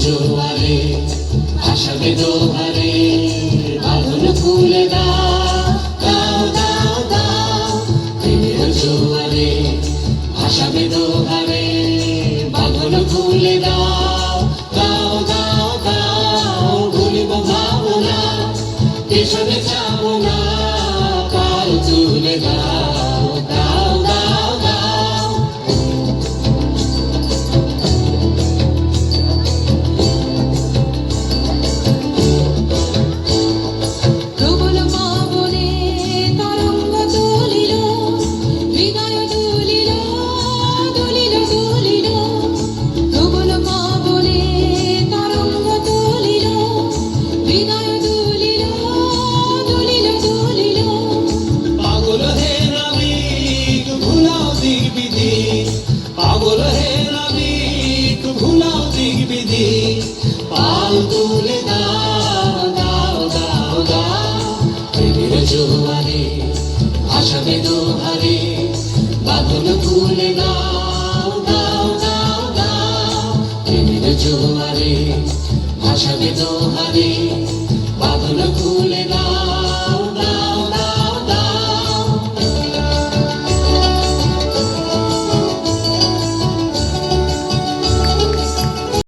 জোয়ারে ভাসাবে দোহারে বাঁধন খুলে দাও দাও দাও দাও প্রেমের জোয়ারে ভাসাবে দোহারে বাঁধন খুলে দাও দাও দাও দাও ভুলিব ভাবনা পেছনে যাবো না কাল তুলে দাও দাও দাও দাও প্রবল পাবনে তরঙ্গ তুলিল হৃদয় দুলিল দুলিল দুলিল প্রবল পাবনে তরঙ্গ তুলিল হৃদয় দুলিল দুলিল দুলিল পাগল হে নাবিক ভুলাও দিক বিধি পাগল হে নাবিক ভুলাও দিক বিধি পাল তুলে দাও দাও দাও দাও প্রেমের জোয়ারে ভাসাবে দোহারে বাঁধন খুলে দাও দাও দাও দাও প্রেমের জোয়ারে ভাসাবে দোহারে